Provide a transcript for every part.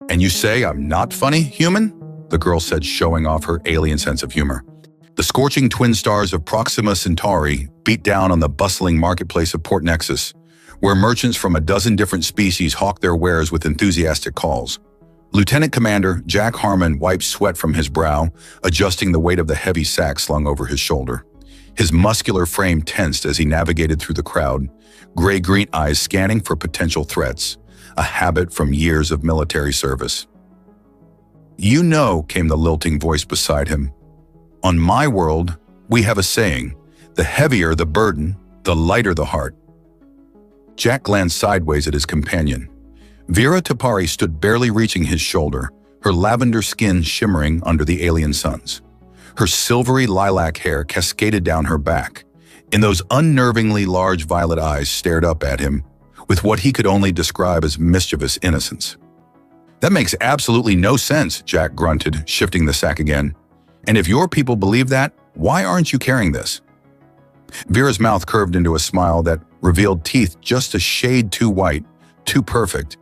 And you say I'm not funny, human? The girl said, showing off her alien sense of humor. The scorching twin stars of Proxima Centauri beat down on the bustling marketplace of Port Nexus, where merchants from a dozen different species hawk their wares with enthusiastic calls. Lieutenant Commander Jack Harmon wiped sweat from his brow, adjusting the weight of the heavy sack slung over his shoulder. His muscular frame tensed as he navigated through the crowd, gray-green eyes scanning for potential threats, a habit from years of military service. "You know," came the lilting voice beside him, "on my world, we have a saying, the heavier the burden, the lighter the heart." Jack glanced sideways at his companion. Vera Tapari stood barely reaching his shoulder, her lavender skin shimmering under the alien suns. Her silvery lilac hair cascaded down her back, and those unnervingly large violet eyes stared up at him with what he could only describe as mischievous innocence. "That makes absolutely no sense," Jack grunted, shifting the sack again. "And if your people believe that, why aren't you carrying this?" Vera's mouth curved into a smile that revealed teeth just a shade too white, too perfect.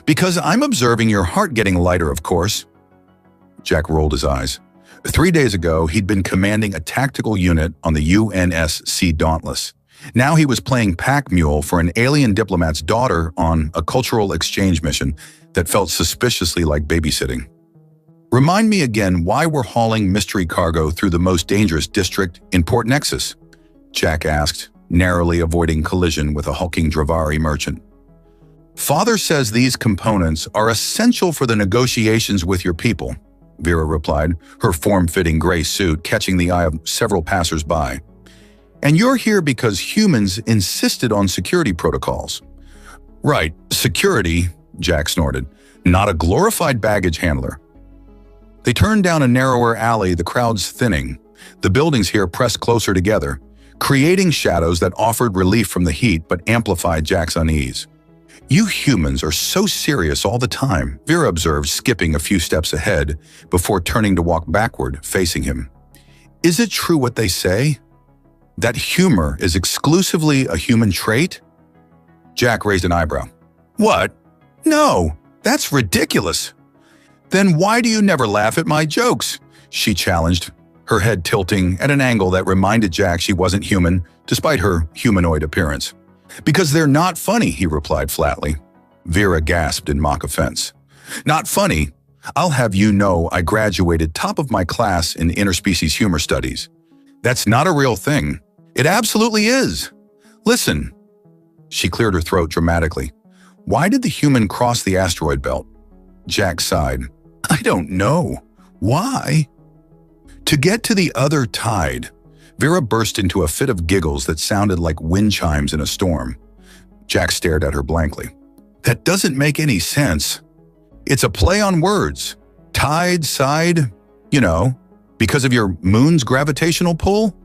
"Because I'm observing your heart getting lighter, of course." Jack rolled his eyes. 3 days ago, he'd been commanding a tactical unit on the UNSC Dauntless. Now he was playing pack mule for an alien diplomat's daughter on a cultural exchange mission that felt suspiciously like babysitting. "Remind me again why we're hauling mystery cargo through the most dangerous district in Port Nexus?" Jack asked, narrowly avoiding collision with a hulking Dravari merchant. "Father says these components are essential for the negotiations with your people," Vera replied, her form-fitting gray suit catching the eye of several passers-by. "And you're here because humans insisted on security protocols." "Right, security," Jack snorted, "not a glorified baggage handler." They turned down a narrower alley, the crowds thinning. The buildings here pressed closer together, creating shadows that offered relief from the heat but amplified Jack's unease. "You humans are so serious all the time," Vera observed, skipping a few steps ahead before turning to walk backward, facing him. "Is it true what they say? That humor is exclusively a human trait?" Jack raised an eyebrow. "What? No, that's ridiculous." "Then why do you never laugh at my jokes?" she challenged, her head tilting at an angle that reminded Jack she wasn't human, despite her humanoid appearance. "Because they're not funny," he replied flatly. Vera gasped in mock offense. "Not funny? I'll have you know I graduated top of my class in interspecies humor studies. That's not a real thing. It absolutely is. Listen." She cleared her throat dramatically. "Why did the human cross the asteroid belt?" Jack sighed. "I don't know. Why?" "To get to the other tide." Vera burst into a fit of giggles that sounded like wind chimes in a storm. Jack stared at her blankly. "That doesn't make any sense. It's a play on words. Tide, side, because of your moon's gravitational pull?"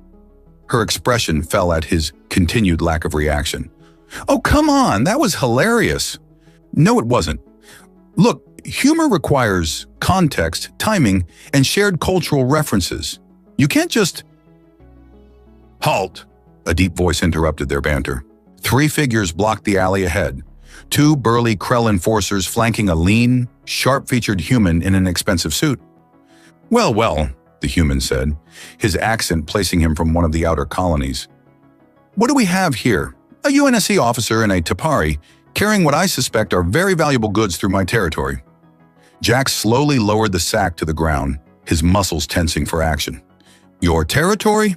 Her expression fell at his continued lack of reaction. "Oh, come on, that was hilarious." "No, it wasn't. Look, humor requires context, timing, and shared cultural references. You can't just—" "Halt!" a deep voice interrupted their banter. 3 figures blocked the alley ahead. 2 burly Krell enforcers flanking a lean, sharp-featured human in an expensive suit. "Well, well," the human said, his accent placing him from one of the outer colonies. "What do we have here? A UNSC officer and a Tapari carrying what I suspect are very valuable goods through my territory." Jack slowly lowered the sack to the ground, his muscles tensing for action. "Your territory?"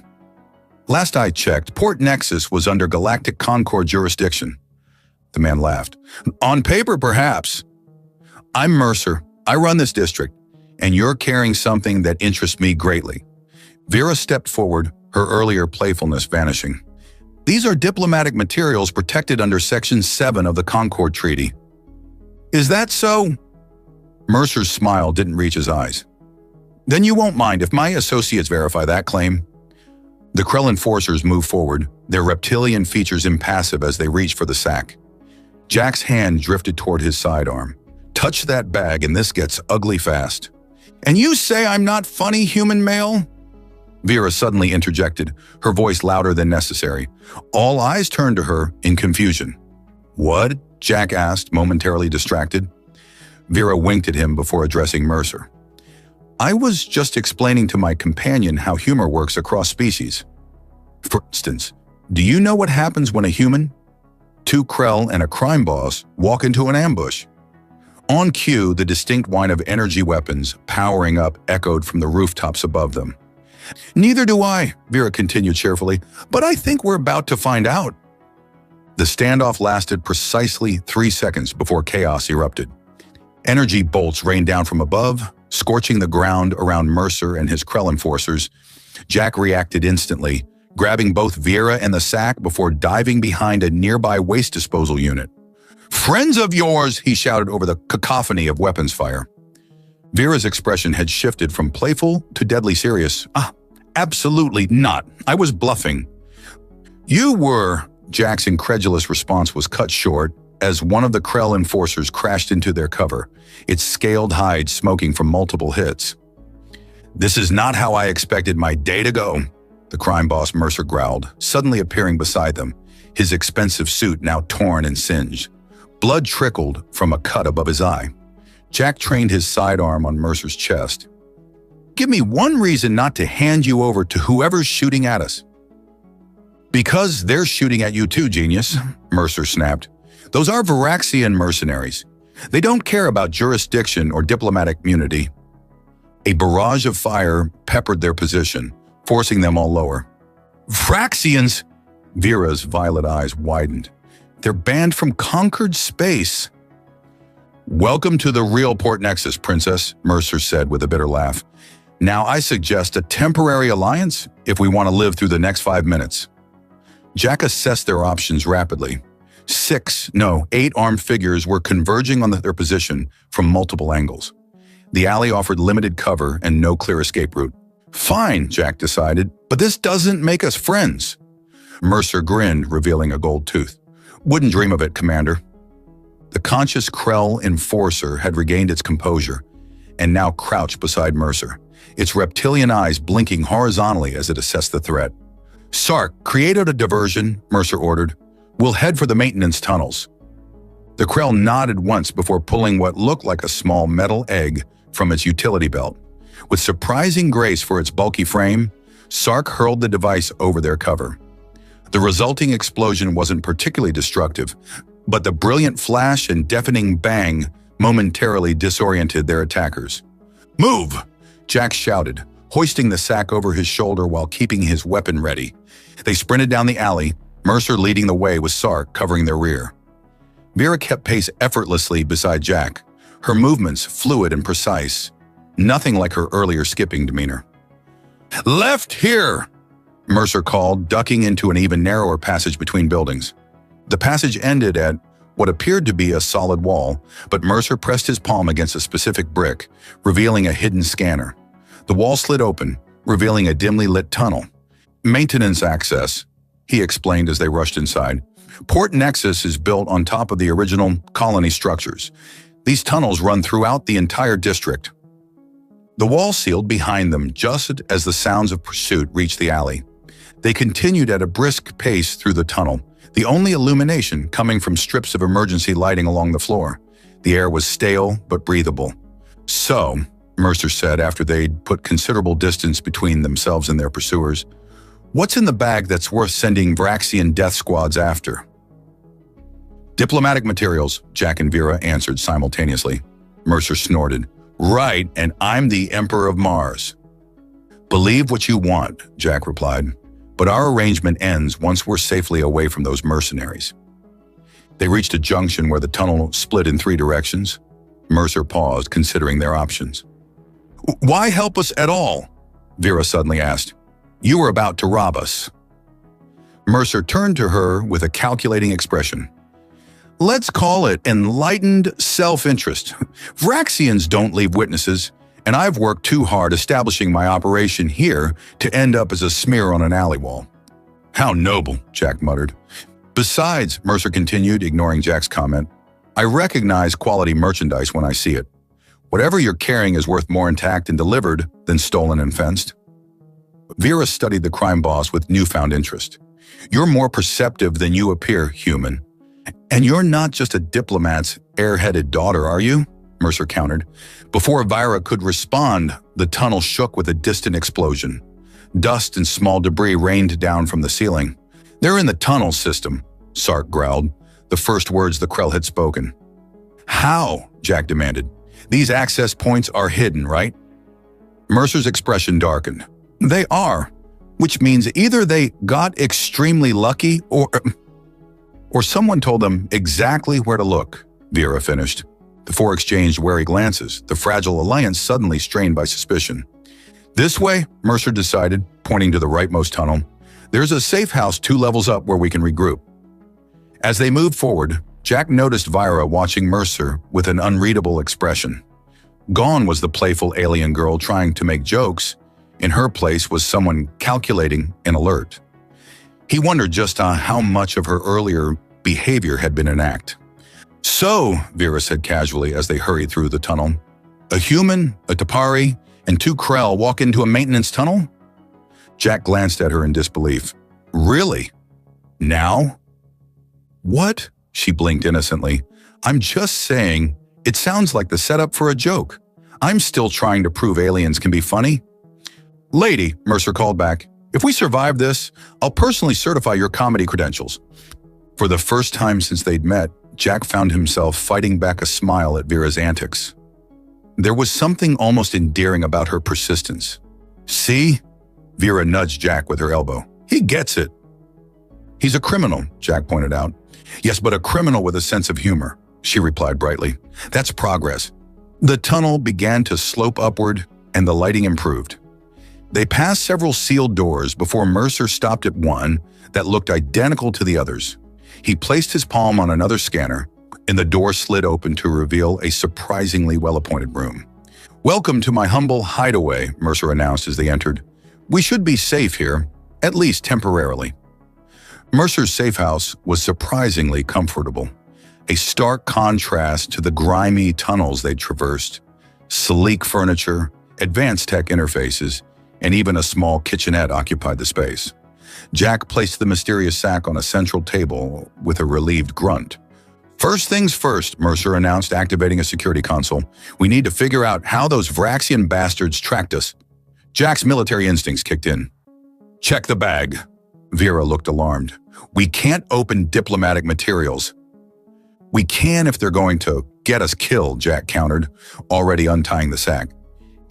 "Last I checked, Port Nexus was under Galactic Concord jurisdiction." The man laughed. "On paper, perhaps. I'm Mercer. I run this district, and you're carrying something that interests me greatly." Vera stepped forward, her earlier playfulness vanishing. "These are diplomatic materials protected under Section 7 of the Concord Treaty." "Is that so?" Mercer's smile didn't reach his eyes. "Then you won't mind if my associates verify that claim." The Krell enforcers moved forward, their reptilian features impassive as they reached for the sack. Jack's hand drifted toward his sidearm. "Touch that bag and this gets ugly fast." "And you say I'm not funny, human male?" Vera suddenly interjected, her voice louder than necessary. All eyes turned to her in confusion. "What?" Jack asked, momentarily distracted. Vera winked at him before addressing Mercer. I was just explaining to my companion how humor works across species. For instance, do you know what happens when a human, two Krell and a crime boss walk into an ambush? On cue, the distinct whine of energy weapons powering up echoed from the rooftops above them. Neither do I, Vera continued cheerfully, but I think we're about to find out. The standoff lasted precisely 3 seconds before chaos erupted. Energy bolts rained down from above, scorching the ground around Mercer and his Krell enforcers. Jack reacted instantly, grabbing both Vera and the sack before diving behind a nearby waste disposal unit. Friends of yours, he shouted over the cacophony of weapons fire. Vera's expression had shifted from playful to deadly serious. Absolutely not. I was bluffing. You were. Jack's incredulous response was cut short as one of the Krell enforcers crashed into their cover, its scaled hide smoking from multiple hits. This is not how I expected my day to go, the crime boss Mercer growled, suddenly appearing beside them, his expensive suit now torn and singed. Blood trickled from a cut above his eye. Jack trained his sidearm on Mercer's chest. Give me one reason not to hand you over to whoever's shooting at us. Because they're shooting at you too, genius, Mercer snapped. Those are Varaxian mercenaries. They don't care about jurisdiction or diplomatic immunity. A barrage of fire peppered their position, forcing them all lower. Varaxians! Vera's violet eyes widened. They're banned from conquered space. Welcome to the real Port Nexus, Princess, Mercer said with a bitter laugh. Now I suggest a temporary alliance if we want to live through the next 5 minutes. Jack assessed their options rapidly. 8 armed figures were converging on their position from multiple angles. The alley offered limited cover and no clear escape route. Fine, Jack decided, but this doesn't make us friends. Mercer grinned, revealing a gold tooth. Wouldn't dream of it, Commander. The conscious Krell enforcer had regained its composure and now crouched beside Mercer, its reptilian eyes blinking horizontally as it assessed the threat. Sark, create a diversion, Mercer ordered. We'll head for the maintenance tunnels. The Krell nodded once before pulling what looked like a small metal egg from its utility belt. With surprising grace for its bulky frame, Sark hurled the device over their cover. The resulting explosion wasn't particularly destructive, but the brilliant flash and deafening bang momentarily disoriented their attackers. Move! Jack shouted, hoisting the sack over his shoulder while keeping his weapon ready. They sprinted down the alley, Mercer leading the way with Sark covering their rear. Vera kept pace effortlessly beside Jack, her movements fluid and precise, nothing like her earlier skipping demeanor. Left here! Mercer called, ducking into an even narrower passage between buildings. The passage ended at what appeared to be a solid wall, but Mercer pressed his palm against a specific brick, revealing a hidden scanner. The wall slid open, revealing a dimly lit tunnel. Maintenance access, he explained as they rushed inside. Port Nexus is built on top of the original colony structures. These tunnels run throughout the entire district. The wall sealed behind them just as the sounds of pursuit reached the alley. They continued at a brisk pace through the tunnel, the only illumination coming from strips of emergency lighting along the floor. The air was stale but breathable. So, Mercer said after they'd put considerable distance between themselves and their pursuers, what's in the bag that's worth sending Varaxian death squads after? Diplomatic materials, Jack and Vera answered simultaneously. Mercer snorted. Right, and I'm the Emperor of Mars. Believe what you want, Jack replied, but our arrangement ends once we're safely away from those mercenaries. They reached a junction where the tunnel split in 3 directions. Mercer paused, considering their options. Why help us at all? Vera suddenly asked. You were about to rob us. Mercer turned to her with a calculating expression. Let's call it enlightened self-interest. Varaxians don't leave witnesses, and I've worked too hard establishing my operation here to end up as a smear on an alley wall. How noble, Jack muttered. Besides, Mercer continued, ignoring Jack's comment, I recognize quality merchandise when I see it. Whatever you're carrying is worth more intact and delivered than stolen and fenced. Vera studied the crime boss with newfound interest. You're more perceptive than you appear, human. And you're not just a diplomat's airheaded daughter, are you? Mercer countered. Before Vira could respond, the tunnel shook with a distant explosion. Dust and small debris rained down from the ceiling. "They're in the tunnel system," Sark growled, the first words the Krell had spoken. "How?" Jack demanded. "These access points are hidden, right?" Mercer's expression darkened. "They are, which means either they got extremely lucky or someone told them exactly where to look," Vera finished. The four exchanged wary glances, the fragile alliance suddenly strained by suspicion. "This way," Mercer decided, pointing to the rightmost tunnel. "There's a safe house 2 levels up where we can regroup." As they moved forward, Jack noticed Vira watching Mercer with an unreadable expression. Gone was the playful alien girl trying to make jokes. In her place was someone calculating and alert. He wondered just how much of her earlier behavior had been an act. "So," Vera said casually as they hurried through the tunnel, "a human, a Tapari, and 2 Krell walk into a maintenance tunnel?" Jack glanced at her in disbelief. "Really? Now?" "What?" She blinked innocently. "I'm just saying, it sounds like the setup for a joke. I'm still trying to prove aliens can be funny." "Lady," Mercer called back, "if we survive this, I'll personally certify your comedy credentials." For the first time since they'd met, Jack found himself fighting back a smile at Vera's antics. There was something almost endearing about her persistence. "See?" Vera nudged Jack with her elbow. "He gets it." "He's a criminal," Jack pointed out. "Yes, but a criminal with a sense of humor," she replied brightly. "That's progress." The tunnel began to slope upward, and the lighting improved. They passed several sealed doors before Mercer stopped at one that looked identical to the others. He placed his palm on another scanner, and the door slid open to reveal a surprisingly well-appointed room. "Welcome to my humble hideaway," Mercer announced as they entered. "We should be safe here, at least temporarily." Mercer's safe house was surprisingly comfortable, a stark contrast to the grimy tunnels they'd traversed. Sleek furniture, advanced tech interfaces, and even a small kitchenette occupied the space. Jack placed the mysterious sack on a central table with a relieved grunt. "First things first," Mercer announced, activating a security console. "We need to figure out how those Vraxian bastards tracked us." Jack's military instincts kicked in. "Check the bag." Vera looked alarmed. "We can't open diplomatic materials." "We can if they're going to get us killed," Jack countered, already untying the sack.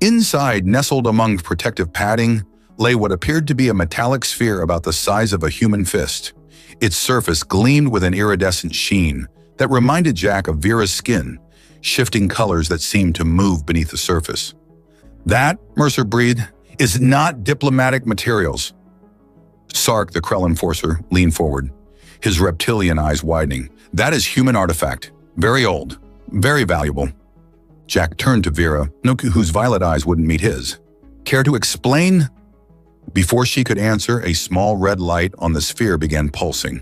Inside, nestled among protective padding, lay what appeared to be a metallic sphere about the size of a human fist. Its surface gleamed with an iridescent sheen that reminded Jack of Vera's skin, shifting colors that seemed to move beneath the surface. "That," Mercer breathed, "is not diplomatic materials." Sark, the Krell enforcer, leaned forward, his reptilian eyes widening. "That is human artifact. Very old. Very valuable." Jack turned to Vera, whose violet eyes wouldn't meet his. "Care to explain?" Before she could answer, a small red light on the sphere began pulsing.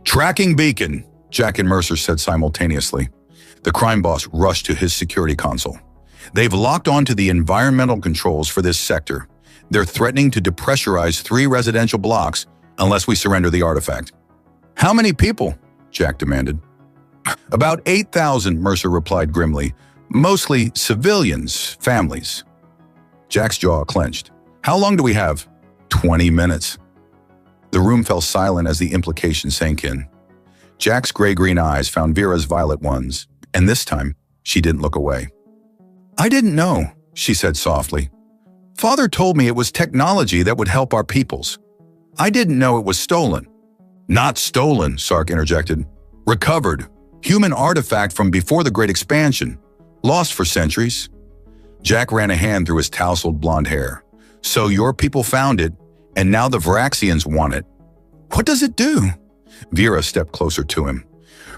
"Tracking beacon," Jack and Mercer said simultaneously. The crime boss rushed to his security console. "They've locked onto the environmental controls for this sector. They're threatening to depressurize 3 residential blocks unless we surrender the artifact." "How many people?" Jack demanded. "About 8,000, Mercer replied grimly. "Mostly civilians, families." Jack's jaw clenched. "How long do we have?" 20 minutes. The room fell silent as the implication sank in. Jack's gray-green eyes found Vera's violet ones, and this time, she didn't look away. "I didn't know," she said softly. "Father told me it was technology that would help our peoples. I didn't know it was stolen." "Not stolen," Sark interjected. "Recovered. Human artifact from before the Great Expansion. Lost for centuries." Jack ran a hand through his tousled blonde hair. "So your people found it, and now the Vraxians want it. What does it do?" Vera stepped closer to him,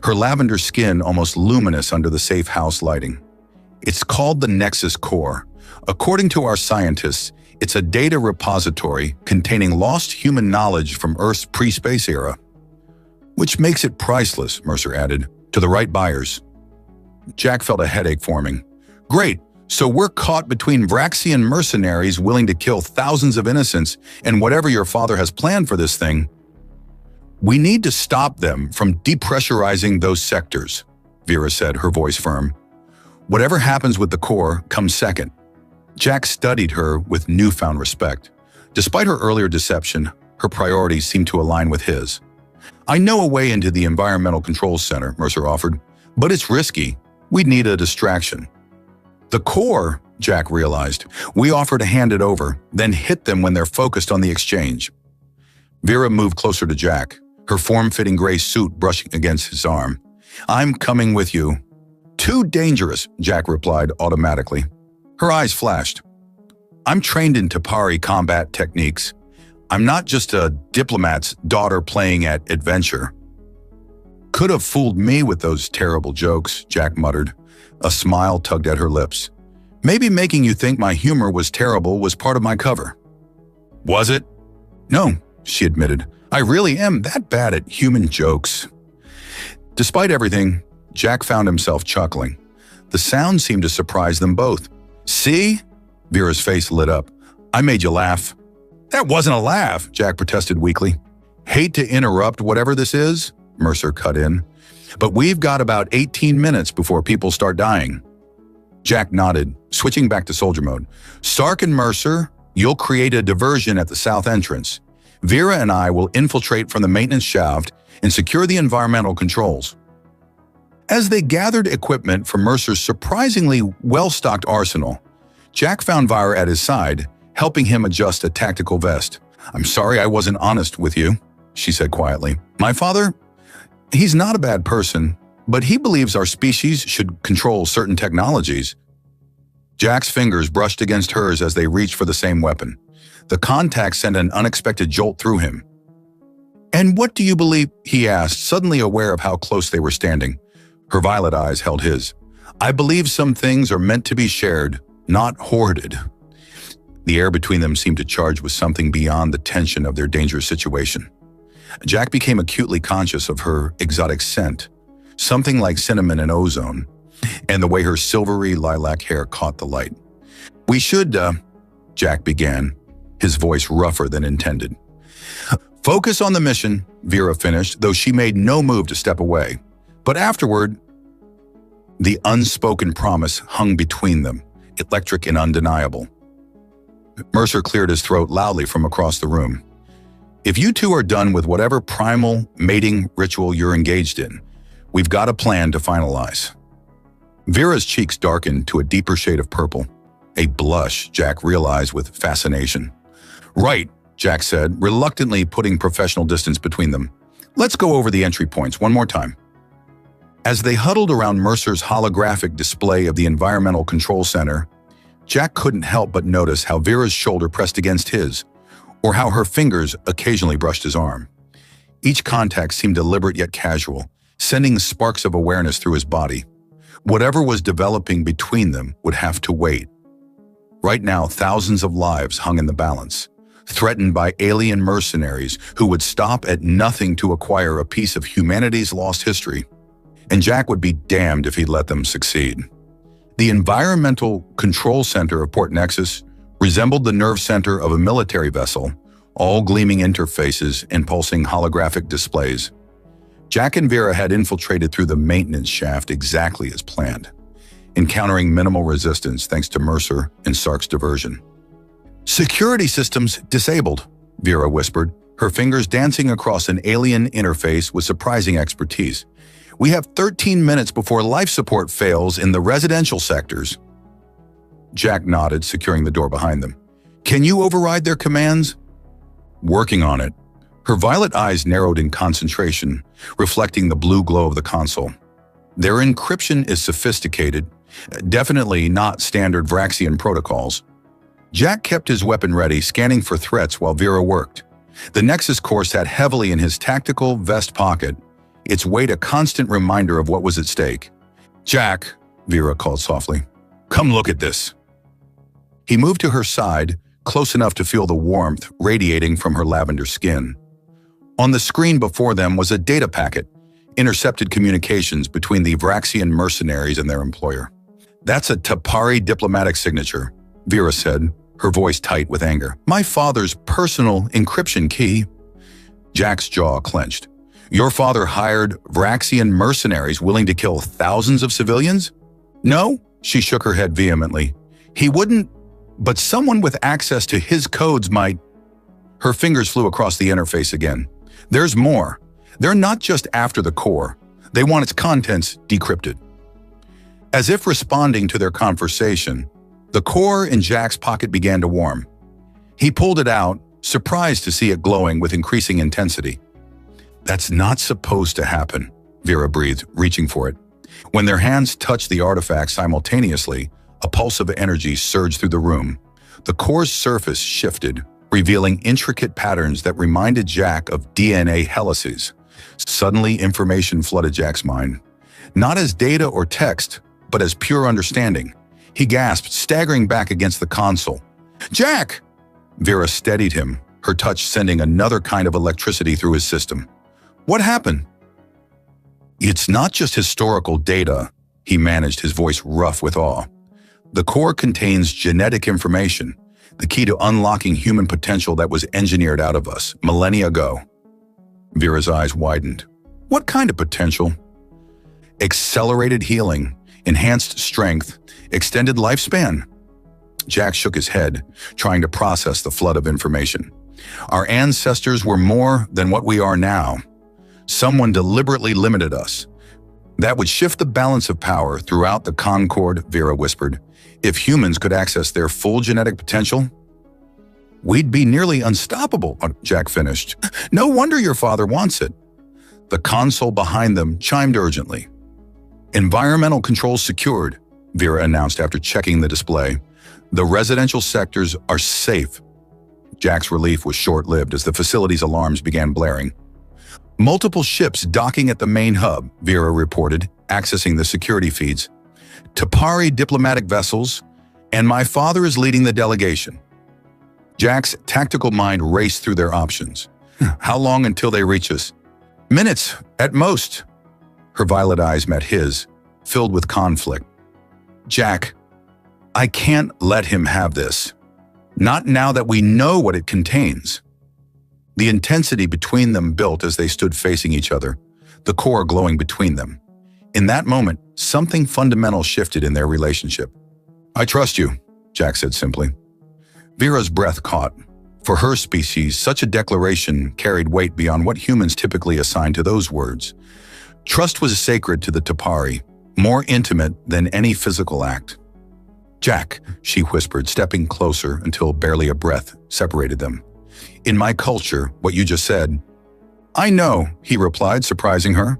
her lavender skin almost luminous under the safe house lighting. "It's called the Nexus Core. According to our scientists, it's a data repository containing lost human knowledge from Earth's pre-space era. Which makes it priceless," Mercer added, "to the right buyers." Jack felt a headache forming. "Great, so we're caught between Vraxian mercenaries willing to kill thousands of innocents and whatever your father has planned for this thing. We need to stop them from depressurizing those sectors," Vera said, her voice firm. Whatever happens with the core comes second. Jack studied her with newfound respect. Despite her earlier deception, her priorities seemed to align with his. I know a way into the Environmental Controls Center, Mercer offered, but it's risky. We'd need a distraction. The core, Jack realized, we offer to hand it over, then hit them when they're focused on the exchange. Vera moved closer to Jack, her form-fitting gray suit brushing against his arm. I'm coming with you. Too dangerous, Jack replied automatically. Her eyes flashed. I'm trained in Tapari combat techniques. I'm not just a diplomat's daughter playing at adventure. Could have fooled me with those terrible jokes, Jack muttered. A smile tugged at her lips. Maybe making you think my humor was terrible was part of my cover. Was it? No, she admitted. I really am that bad at human jokes. Despite everything, Jack found himself chuckling. The sound seemed to surprise them both. See? Vera's face lit up. I made you laugh. That wasn't a laugh, Jack protested weakly. Hate to interrupt whatever this is, Mercer cut in, but we've got about 18 minutes before people start dying. Jack nodded, switching back to soldier mode. Stark and Mercer, you'll create a diversion at the south entrance. Vera and I will infiltrate from the maintenance shaft and secure the environmental controls. As they gathered equipment from Mercer's surprisingly well-stocked arsenal, Jack found Vera at his side, helping him adjust a tactical vest. I'm sorry I wasn't honest with you, she said quietly. My father, he's not a bad person, but he believes our species should control certain technologies. Jack's fingers brushed against hers as they reached for the same weapon. The contact sent an unexpected jolt through him. And what do you believe? He asked, suddenly aware of how close they were standing. Her violet eyes held his. I believe some things are meant to be shared, not hoarded. The air between them seemed to charge with something beyond the tension of their dangerous situation. Jack became acutely conscious of her exotic scent, something like cinnamon and ozone, and the way her silvery lilac hair caught the light. We should, Jack began, his voice rougher than intended. Focus on the mission, Vera finished, though she made no move to step away. But afterward, the unspoken promise hung between them, electric and undeniable. Mercer cleared his throat loudly from across the room. If you two are done with whatever primal mating ritual you're engaged in, we've got a plan to finalize. Vera's cheeks darkened to a deeper shade of purple, a blush Jack realized with fascination. Right, Jack said, reluctantly putting professional distance between them. Let's go over the entry points one more time. As they huddled around Mercer's holographic display of the Environmental Control Center, Jack couldn't help but notice how Vera's shoulder pressed against his, or how her fingers occasionally brushed his arm. Each contact seemed deliberate yet casual, sending sparks of awareness through his body. Whatever was developing between them would have to wait. Right now, thousands of lives hung in the balance, threatened by alien mercenaries who would stop at nothing to acquire a piece of humanity's lost history. And Jack would be damned if he'd let them succeed. The Environmental Control Center of Port Nexus resembled the nerve center of a military vessel, all gleaming interfaces and pulsing holographic displays. Jack and Vera had infiltrated through the maintenance shaft exactly as planned, encountering minimal resistance thanks to Mercer and Sark's diversion. Security systems disabled, Vera whispered, her fingers dancing across an alien interface with surprising expertise. We have 13 minutes before life support fails in the residential sectors. Jack nodded, securing the door behind them. Can you override their commands? Working on it. Her violet eyes narrowed in concentration, reflecting the blue glow of the console. Their encryption is sophisticated, definitely not standard Vraxian protocols. Jack kept his weapon ready, scanning for threats while Vera worked. The Nexus core sat heavily in his tactical vest pocket, its weight a constant reminder of what was at stake. Jack, Vera called softly, come look at this. He moved to her side, close enough to feel the warmth radiating from her lavender skin. On the screen before them was a data packet, intercepted communications between the Vraxian mercenaries and their employer. That's a Tapari diplomatic signature, Vera said, her voice tight with anger. My father's personal encryption key. Jack's jaw clenched. Your father hired Vraxian mercenaries willing to kill thousands of civilians? No, She shook her head vehemently. He wouldn't, but someone with access to his codes might. Her fingers flew across the interface again. There's more. They're not just after the core. They want its contents decrypted. As if responding to their conversation, the core in Jack's pocket began to warm. He pulled it out, surprised to see it glowing with increasing intensity. That's not supposed to happen, Vera breathed, reaching for it. When their hands touched the artifact simultaneously, a pulse of energy surged through the room. The core's surface shifted, revealing intricate patterns that reminded Jack of DNA helices. Suddenly, information flooded Jack's mind. Not as data or text, but as pure understanding. He gasped, staggering back against the console. "Jack!" Vera steadied him, her touch sending another kind of electricity through his system. "What happened?" "It's not just historical data," he managed, his voice rough with awe. "The core contains genetic information, the key to unlocking human potential that was engineered out of us millennia ago." Vera's eyes widened. "What kind of potential?" "Accelerated healing, enhanced strength, extended lifespan." Jack shook his head, trying to process the flood of information. "Our ancestors were more than what we are now. Someone deliberately limited us. That would shift the balance of power throughout the Concord," Vera whispered. "If humans could access their full genetic potential, we'd be nearly unstoppable," Jack finished. "No wonder your father wants it." The console behind them chimed urgently. "Environmental controls secured," Vera announced after checking the display. "The residential sectors are safe." Jack's relief was short-lived as the facility's alarms began blaring. "Multiple ships docking at the main hub," Vera reported, accessing the security feeds. "Tapari diplomatic vessels, and my father is leading the delegation." Jack's tactical mind raced through their options. "How long until they reach us?" "Minutes, at most." Her violet eyes met his, filled with conflict. "Jack, I can't let him have this. Not now that we know what it contains." The intensity between them built as they stood facing each other, the core glowing between them. In that moment, something fundamental shifted in their relationship. "I trust you," Jack said simply. Vera's breath caught. For her species, such a declaration carried weight beyond what humans typically assign to those words. Trust was sacred to the Tapari, more intimate than any physical act. "Jack," she whispered, stepping closer until barely a breath separated them. "In my culture, what you just said." "I know," he replied, surprising her.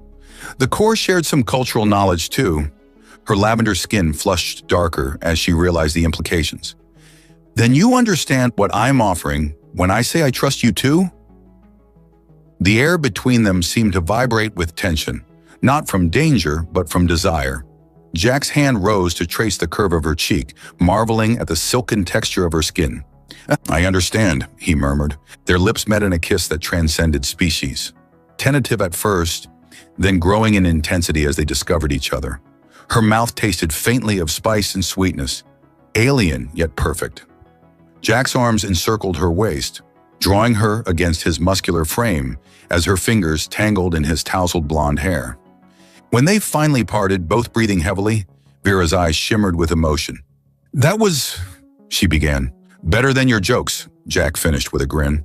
The core shared some cultural knowledge too. Her lavender skin flushed darker as she realized the implications. "Then you understand what I'm offering when I say I trust you too?" The air between them seemed to vibrate with tension, not from danger, but from desire. Jack's hand rose to trace the curve of her cheek, marveling at the silken texture of her skin. "I understand," he murmured. Their lips met in a kiss that transcended species. Tentative at first, then growing in intensity as they discovered each other. Her mouth tasted faintly of spice and sweetness, alien yet perfect. Jack's arms encircled her waist, drawing her against his muscular frame as her fingers tangled in his tousled blonde hair. When they finally parted, both breathing heavily, Vera's eyes shimmered with emotion. "That was," she began. "Better than your jokes," Jack finished with a grin.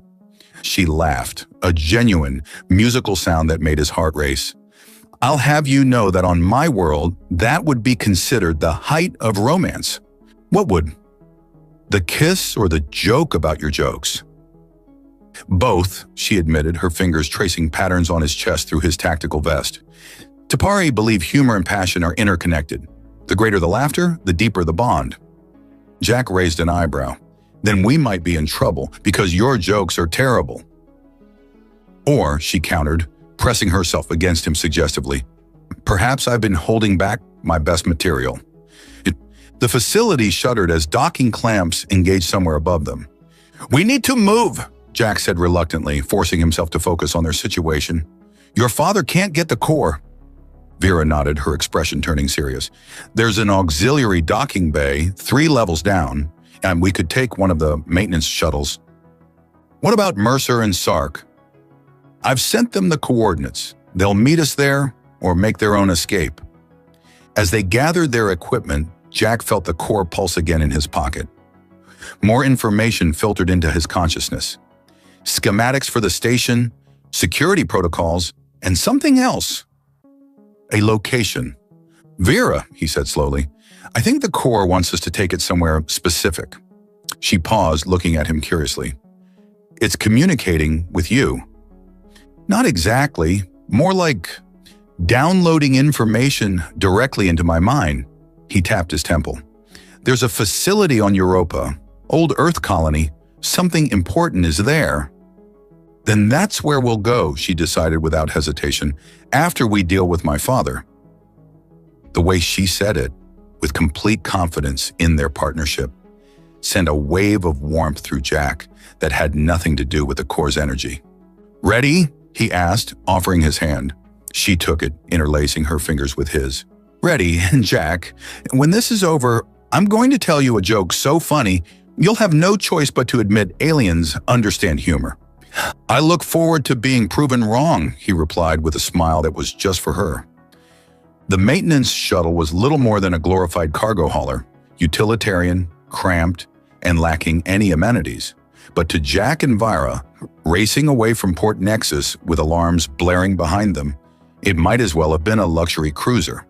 She laughed, a genuine, musical sound that made his heart race. "I'll have you know that on my world, that would be considered the height of romance." "What would?" "The kiss or the joke about your jokes?" "Both," she admitted, her fingers tracing patterns on his chest through his tactical vest. Tapari believe humor and passion are interconnected. The greater the laughter, the deeper the bond. Jack raised an eyebrow. "Then we might be in trouble because your jokes are terrible." "Or," she countered, pressing herself against him suggestively, "perhaps I've been holding back my best material." The facility shuddered as docking clamps engaged somewhere above them. "We need to move," Jack said reluctantly, forcing himself to focus on their situation. "Your father can't get the core." Vera nodded, her expression turning serious. "There's an auxiliary docking bay 3 levels down, and we could take one of the maintenance shuttles." "What about Mercer and Sark?" "I've sent them the coordinates. They'll meet us there or make their own escape." As they gathered their equipment, Jack felt the core pulse again in his pocket. More information filtered into his consciousness. Schematics for the station, security protocols, and something else. A location. Vera, he said slowly, I think the core wants us to take it somewhere specific. She paused, looking at him curiously. It's communicating with you. Not exactly, more like downloading information directly into my mind. He tapped his temple. There's a facility on Europa, old Earth colony. Something important is there. Then that's where we'll go, she decided without hesitation, after we deal with my father. The way she said it, with complete confidence in their partnership, sent a wave of warmth through Jack that had nothing to do with the core's energy. Ready? He asked, offering his hand. She took it, interlacing her fingers with his. Ready, Jack. When this is over, I'm going to tell you a joke so funny, you'll have no choice but to admit aliens understand humor. I look forward to being proven wrong, he replied with a smile that was just for her. The maintenance shuttle was little more than a glorified cargo hauler, utilitarian, cramped, and lacking any amenities. But to Jack and Vira, racing away from Port Nexus with alarms blaring behind them, it might as well have been a luxury cruiser.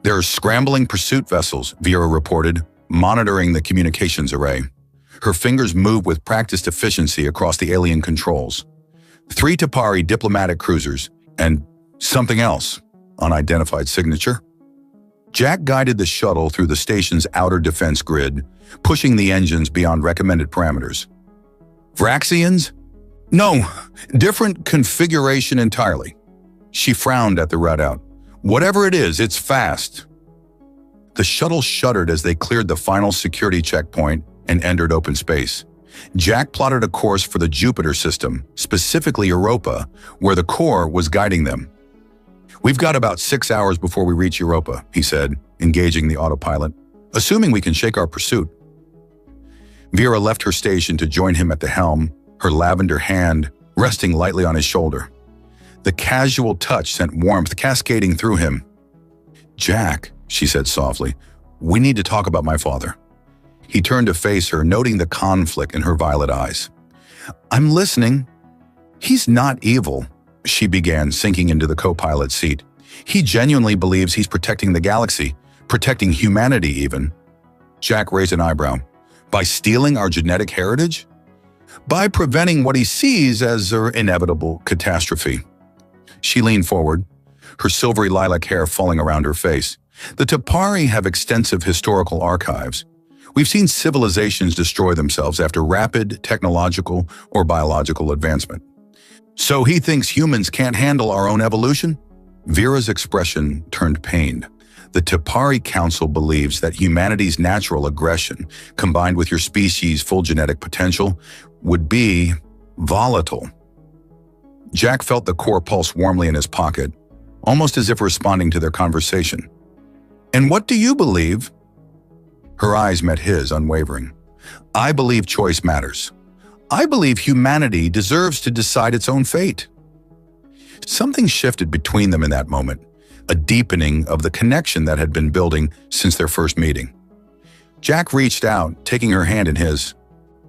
There are scrambling pursuit vessels, Vera reported, monitoring the communications array. Her fingers moved with practiced efficiency across the alien controls. 3 Tapari diplomatic cruisers, and something else, unidentified signature. Jack guided the shuttle through the station's outer defense grid, pushing the engines beyond recommended parameters. Vraxians? No, different configuration entirely. She frowned at the readout. Whatever it is, it's fast. The shuttle shuddered as they cleared the final security checkpoint and entered open space. Jack plotted a course for the Jupiter system, specifically Europa, where the core was guiding them. We've got about 6 hours before we reach Europa, he said, engaging the autopilot, assuming we can shake our pursuit. Vera left her station to join him at the helm, her lavender hand resting lightly on his shoulder. The casual touch sent warmth cascading through him. Jack, she said softly, we need to talk about my father. He turned to face her, noting the conflict in her violet eyes. I'm listening. He's not evil, she began, sinking into the co-pilot seat. He genuinely believes he's protecting the galaxy, protecting humanity even. Jack raised an eyebrow. By stealing our genetic heritage? By preventing what he sees as an inevitable catastrophe. She leaned forward, her silvery lilac hair falling around her face. The Tapari have extensive historical archives. We've seen civilizations destroy themselves after rapid technological or biological advancement. So he thinks humans can't handle our own evolution? Vera's expression turned pained. The Tapari Council believes that humanity's natural aggression, combined with your species' full genetic potential, would be volatile. Jack felt the core pulse warmly in his pocket, almost as if responding to their conversation. And what do you believe? Her eyes met his, unwavering. I believe choice matters. I believe humanity deserves to decide its own fate. Something shifted between them in that moment, a deepening of the connection that had been building since their first meeting. Jack reached out, taking her hand in his.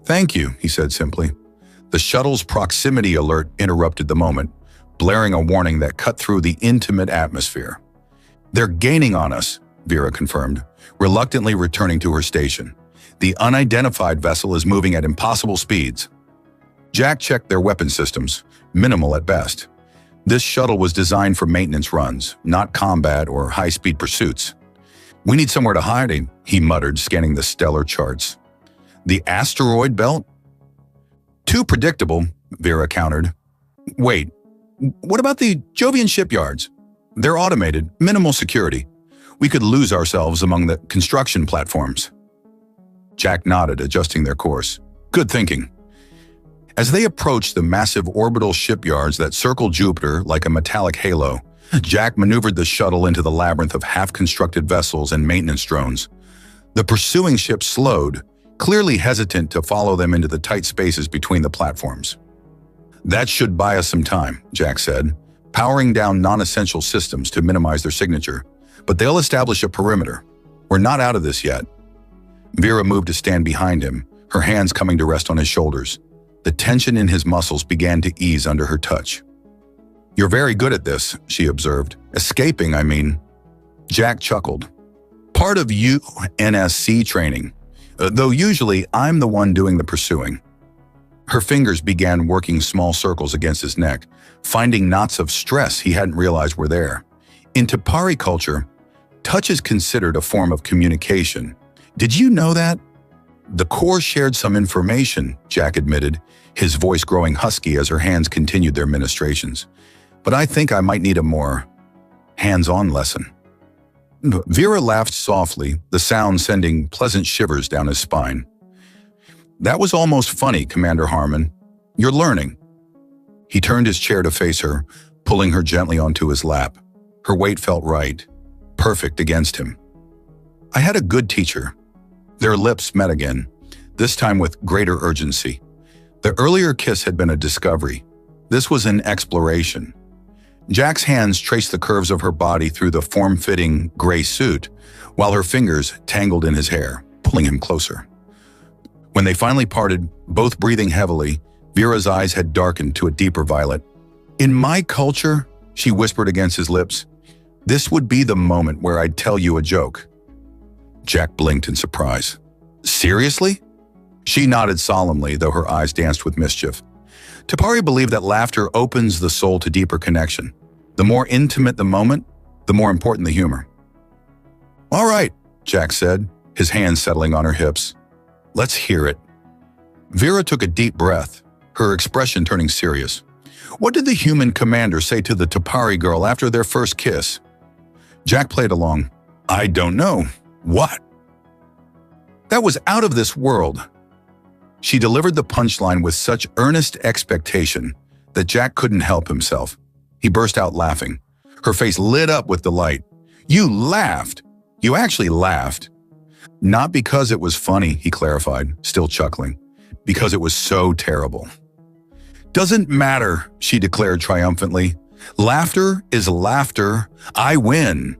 Thank you, he said simply. The shuttle's proximity alert interrupted the moment, blaring a warning that cut through the intimate atmosphere. They're gaining on us, Vera confirmed, reluctantly returning to her station. The unidentified vessel is moving at impossible speeds. Jack checked their weapon systems, minimal at best. This shuttle was designed for maintenance runs, not combat or high-speed pursuits. We need somewhere to hide, he muttered, scanning the stellar charts. The asteroid belt? Too predictable, Vera countered. Wait, what about the Jovian shipyards? They're automated, minimal security. We could lose ourselves among the construction platforms. Jack nodded, adjusting their course. Good thinking. As they approached the massive orbital shipyards that circled Jupiter like a metallic halo, Jack maneuvered the shuttle into the labyrinth of half-constructed vessels and maintenance drones. The pursuing ship slowed, clearly hesitant to follow them into the tight spaces between the platforms. That should buy us some time, Jack said, powering down non-essential systems to minimize their signature. But they'll establish a perimeter. We're not out of this yet. Vera moved to stand behind him, her hands coming to rest on his shoulders. The tension in his muscles began to ease under her touch. You're very good at this, she observed. Escaping, I mean. Jack chuckled. Part of UNSC training, though usually I'm the one doing the pursuing. Her fingers began working small circles against his neck, finding knots of stress he hadn't realized were there. In Tapari culture, touch is considered a form of communication. Did you know that? The Corps shared some information, Jack admitted, his voice growing husky as her hands continued their ministrations. But I think I might need a more hands-on lesson. Vera laughed softly, the sound sending pleasant shivers down his spine. That was almost funny, Commander Harmon. You're learning. He turned his chair to face her, pulling her gently onto his lap. Her weight felt right, perfect against him. I had a good teacher. Their lips met again, this time with greater urgency. The earlier kiss had been a discovery. This was an exploration. Jack's hands traced the curves of her body through the form-fitting gray suit, while her fingers tangled in his hair, pulling him closer. When they finally parted, both breathing heavily, Vera's eyes had darkened to a deeper violet. In my culture, she whispered against his lips, this would be the moment where I'd tell you a joke. Jack blinked in surprise. Seriously? She nodded solemnly, though her eyes danced with mischief. Tapari believed that laughter opens the soul to deeper connection. The more intimate the moment, the more important the humor. All right, Jack said, his hands settling on her hips. Let's hear it. Vera took a deep breath, her expression turning serious. What did the human commander say to the Tapari girl after their first kiss? Jack played along. I don't know. What? That was out of this world. She delivered the punchline with such earnest expectation that Jack couldn't help himself. He burst out laughing. Her face lit up with delight. You laughed. You actually laughed. Not because it was funny, he clarified, still chuckling. Because it was so terrible. Doesn't matter, she declared triumphantly. Laughter is laughter. I win.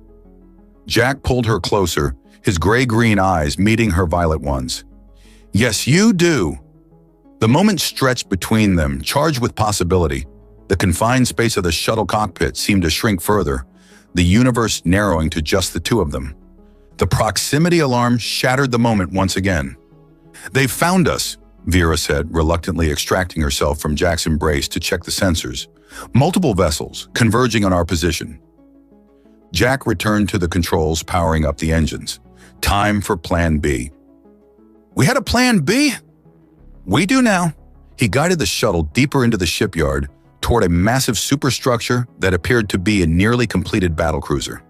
Jack pulled her closer, his gray-green eyes meeting her violet ones. Yes, you do. The moment stretched between them, charged with possibility. The confined space of the shuttle cockpit seemed to shrink further, the universe narrowing to just the two of them. The proximity alarm shattered the moment once again. They've found us, Vera said, reluctantly extracting herself from Jack's embrace to check the sensors. Multiple vessels converging on our position. Jack returned to the controls, powering up the engines. Time for Plan B. We had a Plan B? We do now. He guided the shuttle deeper into the shipyard toward a massive superstructure that appeared to be a nearly completed battlecruiser.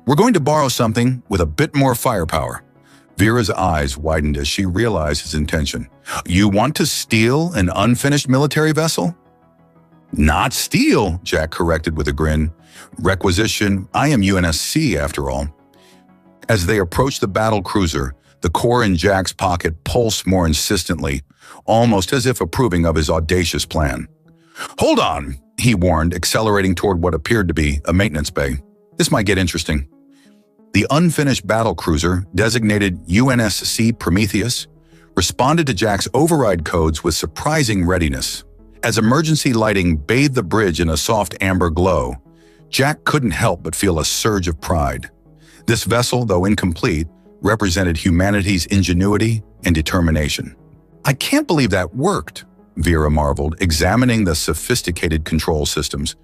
We're going to borrow something with a bit more firepower. Vera's eyes widened as she realized his intention. You want to steal an unfinished military vessel? Not steal, Jack corrected with a grin. Requisition, I am UNSC after all. As they approached the battle cruiser, the core in Jack's pocket pulsed more insistently, almost as if approving of his audacious plan. Hold on, he warned, accelerating toward what appeared to be a maintenance bay. This might get interesting. The unfinished battle cruiser, designated UNSC Prometheus, responded to Jack's override codes with surprising readiness. As emergency lighting bathed the bridge in a soft amber glow, Jack couldn't help but feel a surge of pride. This vessel, though incomplete, represented humanity's ingenuity and determination. I can't believe that worked, Vera marveled, examining the sophisticated control systems.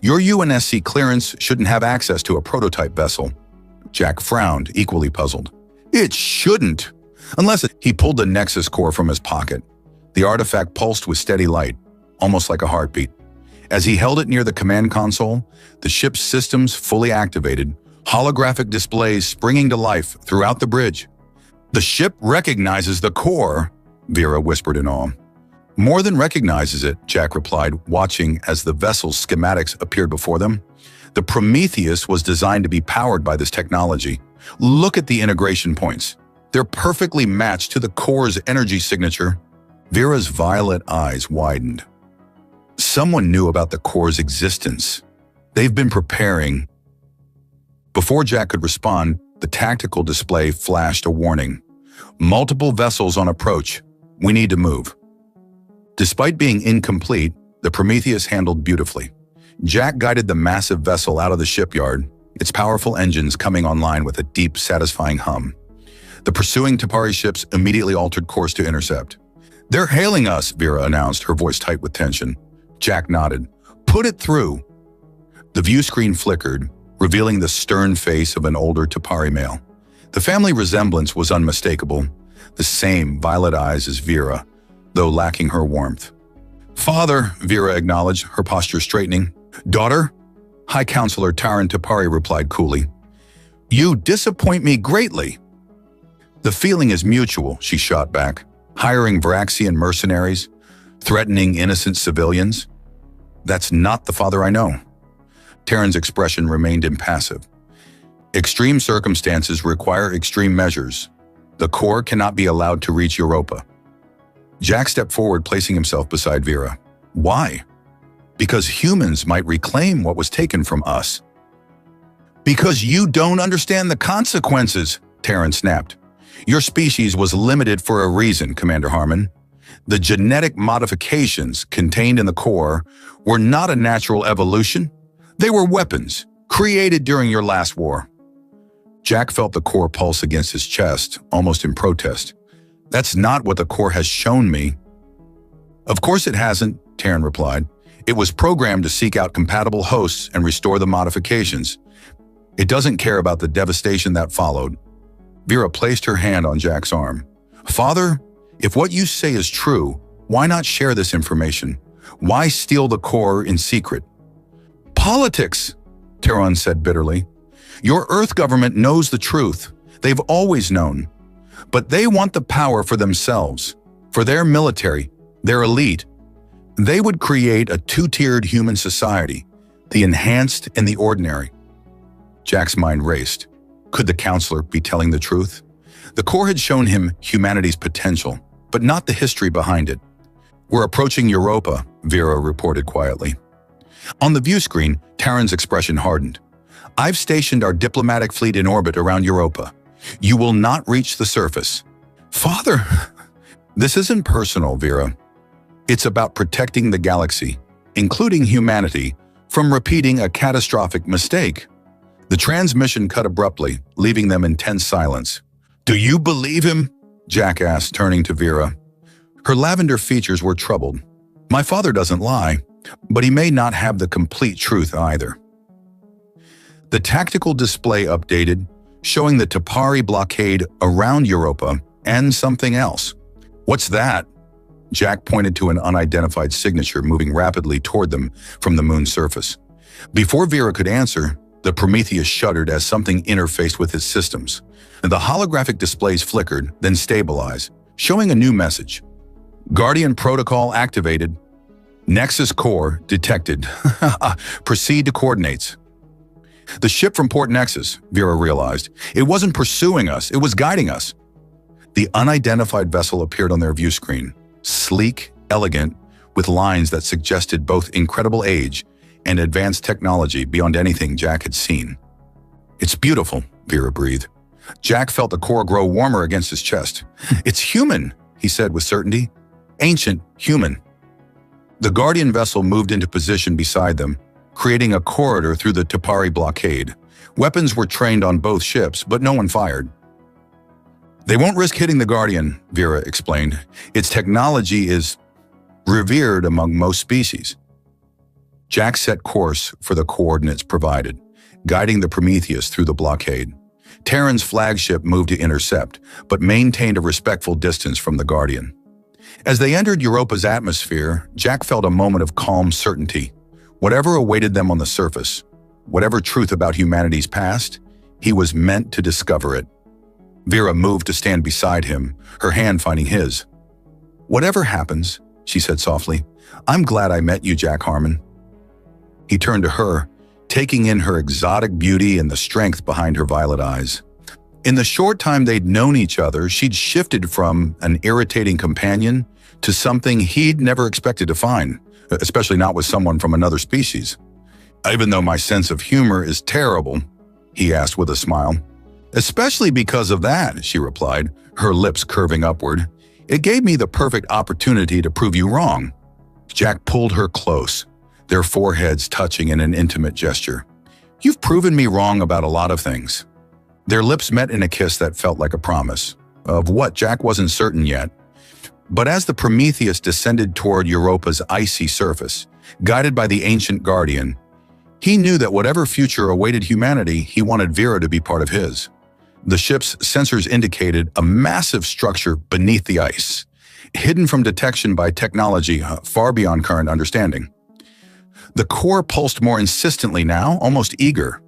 Your UNSC clearance shouldn't have access to a prototype vessel. Jack frowned, equally puzzled. It shouldn't, unless he pulled the Nexus core from his pocket. The artifact pulsed with steady light, almost like a heartbeat. As he held it near the command console, the ship's systems fully activated, holographic displays springing to life throughout the bridge. The ship recognizes the core, Vera whispered in awe. More than recognizes it, Jack replied, watching as the vessel's schematics appeared before them. The Prometheus was designed to be powered by this technology. Look at the integration points. They're perfectly matched to the core's energy signature. Vera's violet eyes widened. Someone knew about the core's existence. They've been preparing. Before Jack could respond, The tactical display flashed a warning. Multiple vessels on approach. We need to move. Despite being incomplete, the Prometheus handled beautifully. Jack guided the massive vessel out of the shipyard, its powerful engines coming online with a deep, satisfying hum. The pursuing Tapari ships immediately altered course to intercept. "They're hailing us," Vera announced, her voice tight with tension. Jack nodded. "Put it through." The view screen flickered, revealing the stern face of an older Tapari male. The family resemblance was unmistakable, the same violet eyes as Vera, though lacking her warmth. "Father," Vera acknowledged, her posture straightening. "Daughter?" High Counselor Taran Tapari replied coolly. "You disappoint me greatly." "The feeling is mutual," she shot back. "Hiring Varaxian mercenaries, threatening innocent civilians. That's not the father I know." Taran's expression remained impassive. "Extreme circumstances require extreme measures. The core cannot be allowed to reach Europa." Jack stepped forward, placing himself beside Vera. "Why?" "Because humans might reclaim what was taken from us." "Because you don't understand the consequences," Taran snapped. "Your species was limited for a reason, Commander Harmon. The genetic modifications contained in the core were not a natural evolution. They were weapons, created during your last war." Jack felt the core pulse against his chest, almost in protest. "That's not what the core has shown me." "Of course it hasn't," Taran replied. "It was programmed to seek out compatible hosts and restore the modifications. It doesn't care about the devastation that followed." Vera placed her hand on Jack's arm. "Father, if what you say is true, why not share this information? Why steal the core in secret?" "Politics," Taran said bitterly. "Your Earth government knows the truth. They've always known. But they want the power for themselves, for their military, their elite. They would create a two-tiered human society, the enhanced and the ordinary." Jack's mind raced. Could the counselor be telling the truth? The core had shown him humanity's potential, but not the history behind it. "We're approaching Europa," Vera reported quietly. On the view screen, Taran's expression hardened. "I've stationed our diplomatic fleet in orbit around Europa. You will not reach the surface." "Father!" "This isn't personal, Vera. It's about protecting the galaxy, including humanity, from repeating a catastrophic mistake." The transmission cut abruptly, leaving them in tense silence. "Do you believe him?" Jack asked, turning to Vera. Her lavender features were troubled. "My father doesn't lie, but he may not have the complete truth either." The tactical display updated, showing the Tapari blockade around Europa and something else. "What's that?" Jack pointed to an unidentified signature moving rapidly toward them from the moon's surface. Before Vera could answer, the Prometheus shuddered as something interfaced with his systems. The holographic displays flickered, then stabilized, showing a new message. "Guardian protocol activated. Nexus core detected. Proceed to coordinates." The ship from Port Nexus, Vera realized. It wasn't pursuing us, it was guiding us. The unidentified vessel appeared on their view screen, sleek, elegant, with lines that suggested both incredible age and advanced technology beyond anything Jack had seen. "It's beautiful," Vera breathed. Jack felt the core grow warmer against his chest. "It's human," he said with certainty. "Ancient human." The Guardian vessel moved into position beside them, creating a corridor through the Tapari blockade. Weapons were trained on both ships, but no one fired. "They won't risk hitting the Guardian," Vera explained. "Its technology is revered among most species." Jack set course for the coordinates provided, guiding the Prometheus through the blockade. Taran's flagship moved to intercept, but maintained a respectful distance from the Guardian. As they entered Europa's atmosphere, Jack felt a moment of calm certainty. Whatever awaited them on the surface, whatever truth about humanity's past, he was meant to discover it. Vera moved to stand beside him, her hand finding his. "Whatever happens," she said softly, "I'm glad I met you, Jack Harmon." He turned to her, taking in her exotic beauty and the strength behind her violet eyes. In the short time they'd known each other, she'd shifted from an irritating companion to something he'd never expected to find, especially not with someone from another species. "Even though my sense of humor is terrible," he asked with a smile. Especially because of that, she replied, her lips curving upward. It gave me the perfect opportunity to prove you wrong. Jack pulled her close, their foreheads touching in an intimate gesture. You've proven me wrong about a lot of things. Their lips met in a kiss that felt like a promise. Of what, Jack wasn't certain yet. But as the Prometheus descended toward Europa's icy surface, guided by the ancient guardian, he knew that whatever future awaited humanity, he wanted Vera to be part of his. The ship's sensors indicated a massive structure beneath the ice, hidden from detection by technology far beyond current understanding. The core pulsed more insistently now, almost eager.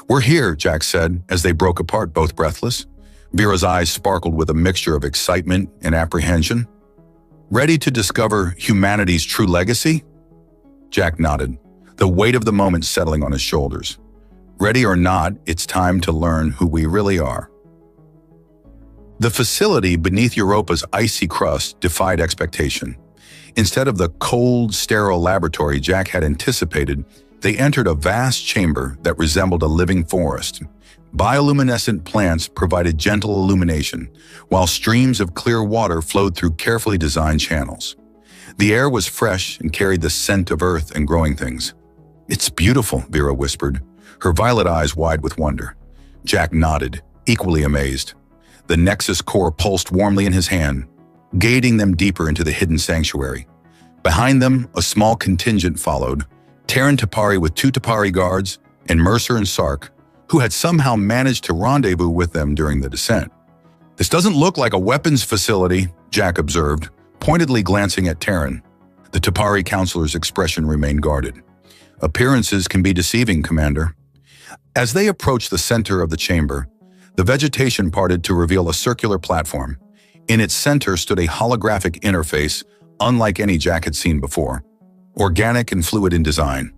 We're here, Jack said, as they broke apart, both breathless. Vera's eyes sparkled with a mixture of excitement and apprehension. Ready to discover humanity's true legacy? Jack nodded, the weight of the moment settling on his shoulders. Ready or not, it's time to learn who we really are. The facility beneath Europa's icy crust defied expectation. Instead of the cold, sterile laboratory Jack had anticipated, they entered a vast chamber that resembled a living forest. Bioluminescent plants provided gentle illumination, while streams of clear water flowed through carefully designed channels. The air was fresh and carried the scent of earth and growing things. It's beautiful, Vera whispered, her violet eyes wide with wonder. Jack nodded, equally amazed. The Nexus core pulsed warmly in his hand, guiding them deeper into the hidden sanctuary. Behind them, a small contingent followed, Terran T'Pari with 2 T'Pari guards, and Mercer and Sark, who had somehow managed to rendezvous with them during the descent. This doesn't look like a weapons facility, Jack observed, pointedly glancing at Terran. The T'Pari counselor's expression remained guarded. Appearances can be deceiving, Commander. As they approached the center of the chamber, the vegetation parted to reveal a circular platform. In its center stood a holographic interface unlike any Jack had seen before, organic and fluid in design.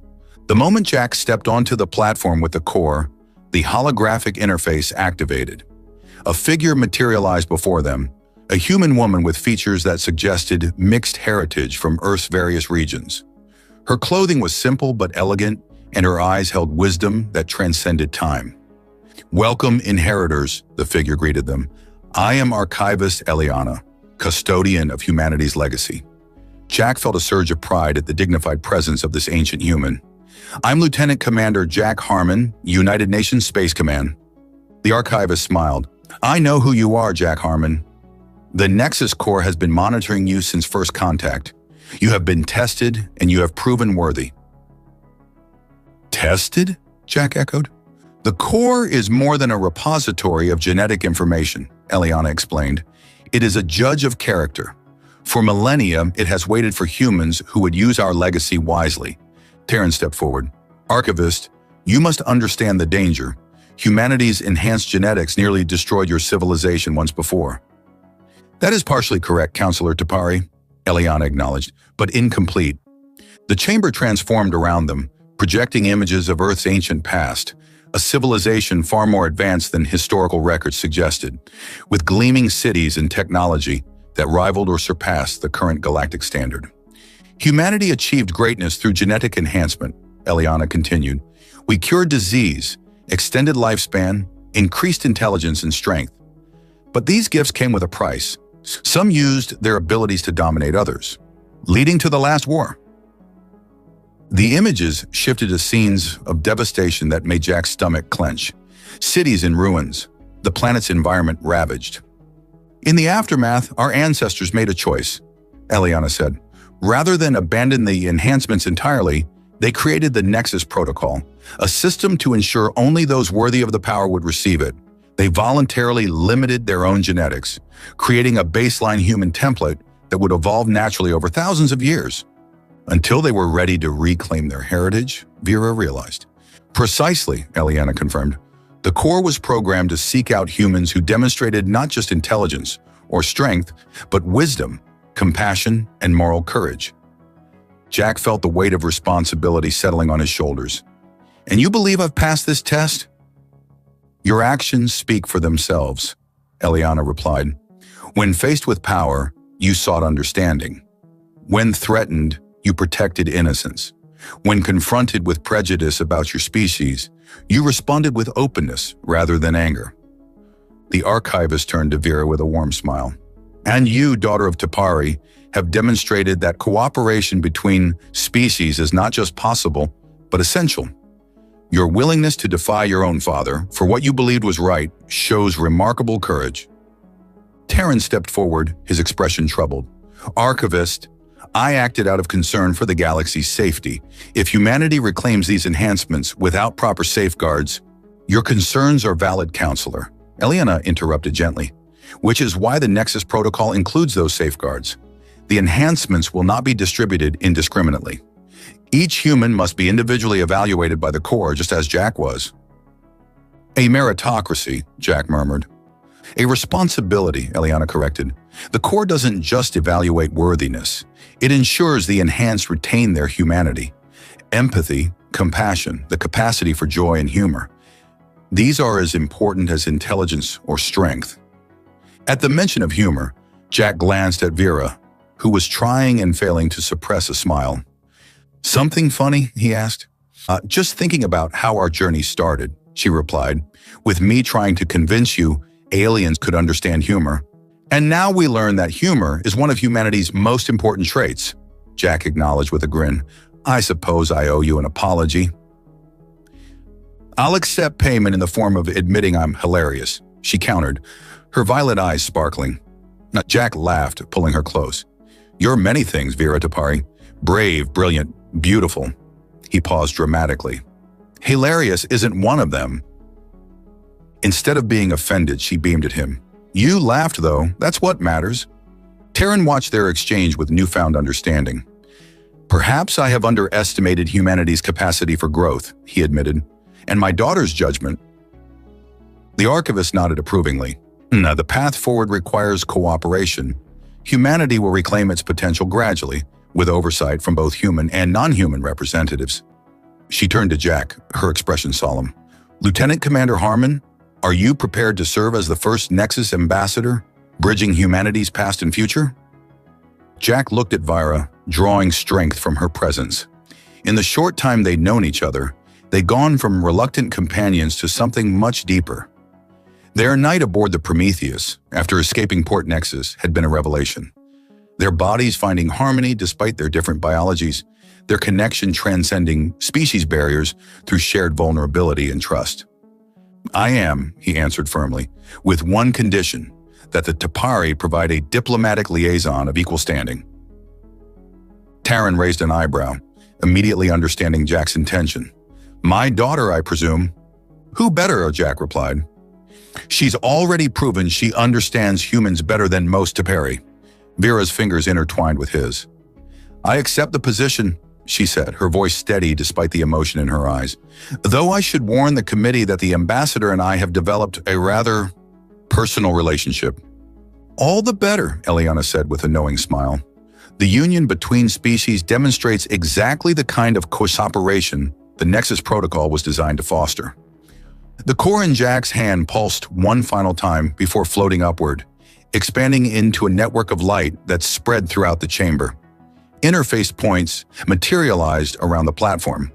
The moment Jack stepped onto the platform with the core, the holographic interface activated. A figure materialized before them, a human woman with features that suggested mixed heritage from Earth's various regions. Her clothing was simple but elegant, and her eyes held wisdom that transcended time. Welcome, inheritors, the figure greeted them. I am Archivist Eliana, custodian of humanity's legacy. Jack felt a surge of pride at the dignified presence of this ancient human. I'm Lieutenant Commander Jack Harmon, United Nations Space Command. The archivist smiled. I know who you are, Jack Harmon. The Nexus Corps has been monitoring you since first contact. You have been tested, and you have proven worthy. Tested? Jack echoed. The Corps is more than a repository of genetic information, Eliana explained. It is a judge of character. For millennia, it has waited for humans who would use our legacy wisely. Terran stepped forward. Archivist, you must understand the danger. Humanity's enhanced genetics nearly destroyed your civilization once before. That is partially correct, Counselor T'Pari, Eliana acknowledged, but incomplete. The chamber transformed around them, projecting images of Earth's ancient past, a civilization far more advanced than historical records suggested, with gleaming cities and technology that rivaled or surpassed the current galactic standard. Humanity achieved greatness through genetic enhancement, Eliana continued. We cured disease, extended lifespan, increased intelligence and strength. But these gifts came with a price. Some used their abilities to dominate others, leading to the last war. The images shifted to scenes of devastation that made Jack's stomach clench. Cities in ruins, the planet's environment ravaged. In the aftermath, our ancestors made a choice, Eliana said. Rather than abandon the enhancements entirely, they created the Nexus Protocol, a system to ensure only those worthy of the power would receive it. They voluntarily limited their own genetics, creating a baseline human template that would evolve naturally over thousands of years. Until they were ready to reclaim their heritage, Vera realized. Precisely, Eliana confirmed. The Corps was programmed to seek out humans who demonstrated not just intelligence or strength, but wisdom, compassion, and moral courage. Jack felt the weight of responsibility settling on his shoulders. And you believe I've passed this test? Your actions speak for themselves, Eliana replied. When faced with power, you sought understanding. When threatened, you protected innocence. When confronted with prejudice about your species, You responded with openness rather than anger. The archivist turned to Vera with a warm smile. And you, daughter of Tapari, have demonstrated that cooperation between species is not just possible, but essential. Your willingness to defy your own father for what you believed was right shows remarkable courage. Terran stepped forward, his expression troubled. Archivist, I acted out of concern for the galaxy's safety. If humanity reclaims these enhancements without proper safeguards, your concerns are valid, counselor. Eliana interrupted gently, which is why the Nexus Protocol includes those safeguards. The enhancements will not be distributed indiscriminately. Each human must be individually evaluated by the Core, just as Jack was. A meritocracy, Jack murmured. A responsibility, Eliana corrected. The Core doesn't just evaluate worthiness. It ensures the enhanced retain their humanity. Empathy, compassion, the capacity for joy and humor. These are as important as intelligence or strength. At the mention of humor, Jack glanced at Vera, who was trying and failing to suppress a smile. Something funny? He asked. Just thinking about how our journey started, she replied, with me trying to convince you aliens could understand humor. And now we learn that humor is one of humanity's most important traits, Jack acknowledged with a grin. I suppose I owe you an apology. I'll accept payment in the form of admitting I'm hilarious, she countered, her violet eyes sparkling. Jack laughed, pulling her close. You're many things, Vera Tapari. Brave, brilliant, beautiful. He paused dramatically. Hilarious isn't one of them. Instead of being offended, she beamed at him. You laughed, though. That's what matters. Terran watched their exchange with newfound understanding. Perhaps I have underestimated humanity's capacity for growth, he admitted, and my daughter's judgment. The archivist nodded approvingly. The path forward requires cooperation. Humanity will reclaim its potential gradually, with oversight from both human and non-human representatives. She turned to Jack, her expression solemn. Lieutenant Commander Harmon, are you prepared to serve as the first Nexus ambassador, bridging humanity's past and future? Jack looked at Vira, drawing strength from her presence. In the short time they'd known each other, they'd gone from reluctant companions to something much deeper. Their night aboard the Prometheus, after escaping Port Nexus, had been a revelation. Their bodies finding harmony despite their different biologies, their connection transcending species barriers through shared vulnerability and trust. I am, he answered firmly, with one condition, that the Tapari provide a diplomatic liaison of equal standing. Terran raised an eyebrow, immediately understanding Jack's intention. My daughter, I presume. Who better, Jack replied. She's already proven she understands humans better than most Tapari. Vera's fingers intertwined with his. I accept the position, she said, her voice steady despite the emotion in her eyes. Though I should warn the committee that the ambassador and I have developed a rather personal relationship. All the better, Eliana said with a knowing smile. The union between species demonstrates exactly the kind of cooperation the Nexus Protocol was designed to foster. The core in Jack's hand pulsed one final time before floating upward, expanding into a network of light that spread throughout the chamber. Interface points materialized around the platform,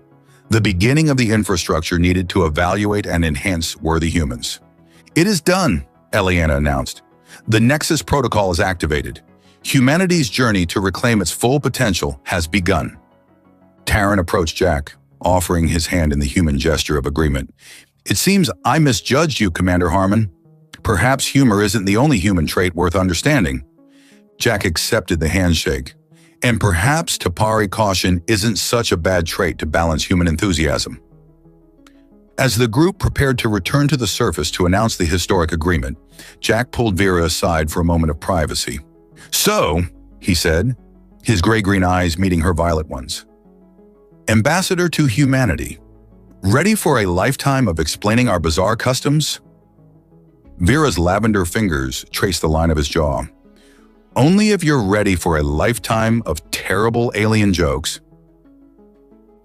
the beginning of the infrastructure needed to evaluate and enhance worthy humans. It is done, Eliana announced. The Nexus Protocol is activated. Humanity's journey to reclaim its full potential has begun. Terran approached Jack, offering his hand in the human gesture of agreement. It seems I misjudged you, Commander Harmon. Perhaps humor isn't the only human trait worth understanding. Jack accepted the handshake. And perhaps Tapari caution isn't such a bad trait to balance human enthusiasm. As the group prepared to return to the surface to announce the historic agreement, Jack pulled Vera aside for a moment of privacy. So, he said, his gray-green eyes meeting her violet ones. Ambassador to humanity, ready for a lifetime of explaining our bizarre customs? Vera's lavender fingers traced the line of his jaw. Only if you're ready for a lifetime of terrible alien jokes.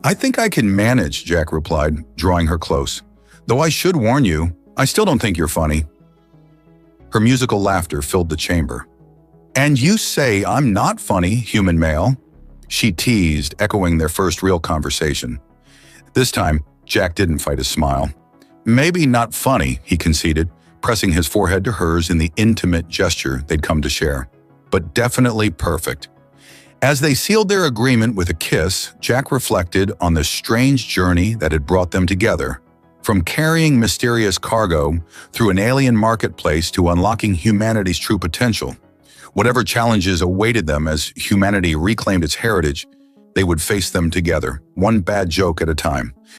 I think I can manage, Jack replied, drawing her close. Though I should warn you, I still don't think you're funny. Her musical laughter filled the chamber. And you say I'm not funny, human male? She teased, echoing their first real conversation. This time, Jack didn't fight his smile. Maybe not funny, he conceded, pressing his forehead to hers in the intimate gesture they'd come to share, but definitely perfect. As they sealed their agreement with a kiss, Jack reflected on the strange journey that had brought them together, from carrying mysterious cargo through an alien marketplace to unlocking humanity's true potential. Whatever challenges awaited them as humanity reclaimed its heritage, they would face them together, one bad joke at a time.